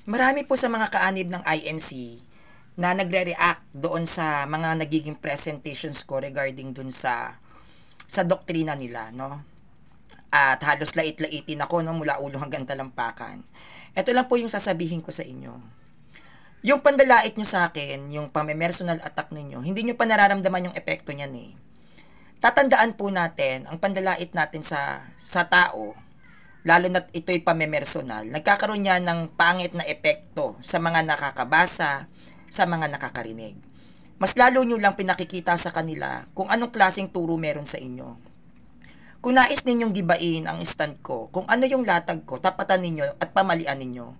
Marami po sa mga kaanib ng INC na nagre-react doon sa mga nagiging presentations ko regarding dun sa doktrina nila, no? At halos lait-laitin ako, no, mula ulo hanggang talampakan. Ito lang po yung sasabihin ko sa inyo. Yung pandalait nyo sa akin, yung pame-personal attack ninyo, hindi nyo pa nararamdaman yung epekto niyan eh. Tatandaan po natin, ang pandalait natin sa tao, lalo na ito'y pame-personal, nagkakaroon niya ng pangit na epekto sa mga nakakabasa, sa mga nakakarinig. Mas lalo nyo lang pinakikita sa kanila kung anong klaseng turo meron sa inyo. Kung nais ninyong gibain ang stand ko, kung ano yung latag ko, tapatan ninyo at pamalian ninyo.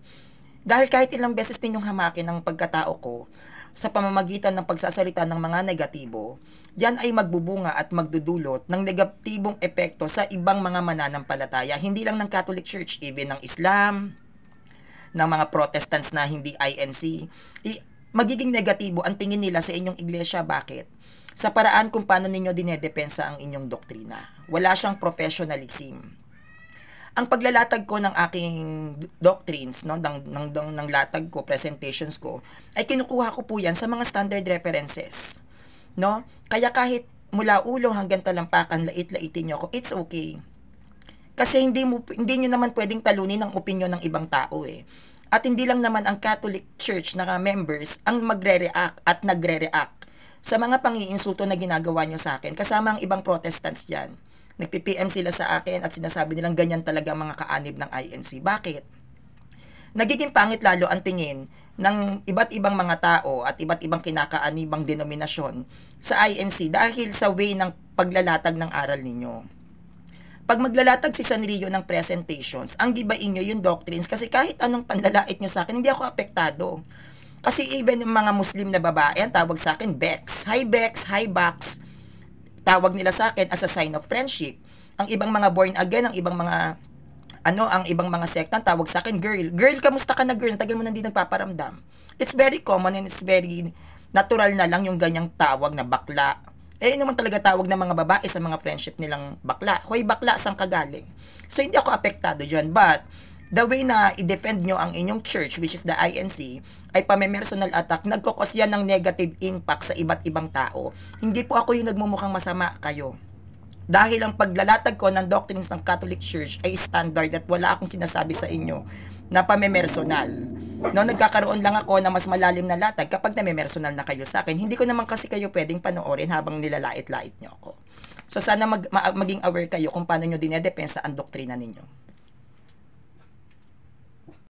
Dahil kahit ilang beses ninyong hamakin ang pagkatao ko sa pamamagitan ng pagsasalita ng mga negatibo, yan ay magbubunga at magdudulot ng negatibong epekto sa ibang mga mananampalataya, hindi lang ng Catholic Church, even ng Islam, ng mga Protestants na hindi INC. Magiging negatibo ang tingin nila sa inyong iglesia. Bakit? Sa paraan kung paano ninyo dinedepensa ang inyong doktrina. Wala siyang professionalism. Ang paglalatag ko ng aking doctrines, no, ng latag ko, presentations ko, ay kinukuha ko po yan sa mga standard references. No? Kaya kahit mula ulo hanggang talampakan, lait-laitin nyo ako, it's okay. Kasi hindi nyo naman pwedeng talunin ang opinion ng ibang tao eh. At hindi lang naman ang Catholic Church na members ang magre-react at nagre-react sa mga pangiinsulto na ginagawa nyo sa akin. Kasama ang ibang Protestants dyan. Nagpi-PM sila sa akin at sinasabi nilang ganyan talaga mga kaanib ng INC. Bakit? Nagiging pangit lalo ang tingin ng iba't ibang mga tao at iba't ibang kinakaanibang denominasyon sa INC dahil sa way ng paglalatag ng aral ninyo. Pag maglalatag si Sanrio ng presentations, ang gibain nyo yung doctrines kasi kahit anong panlalait nyo sa akin, hindi ako apektado. Kasi even yung mga Muslim na babae, ang tawag sa akin, Bex. Hi Bex, hi Bax. Tawag nila sa akin as a sign of friendship. Ang ibang mga born again, ang ibang mga sekta, tawag sa akin, girl. Girl, kamusta ka na girl? Tagal mo na hindi nagpaparamdam. It's very common and it's very natural na lang yung ganyang tawag na bakla. Eh, naman talaga tawag ng mga babae sa mga friendship nilang bakla. Hoy, bakla, saan ka galing? So, hindi ako apektado dyan. But, the way na i-defend nyo ang inyong church, which is the INC, ay pame-personal attack, nagkukos yan ng negative impact sa iba't ibang tao. Hindi po ako yung nagmumukhang masama kayo. Dahil ang paglalatag ko ng doctrines ng Catholic Church ay standard at wala akong sinasabi sa inyo na pame-personal. No, nagkakaroon lang ako na mas malalim na latag kapag name-personal na kayo sa akin. Hindi ko naman kasi kayo pwedeng panoorin habang nilalait-lait nyo ako. So sana maging aware kayo kung paano nyo dinedepensa ang doktrina ninyo.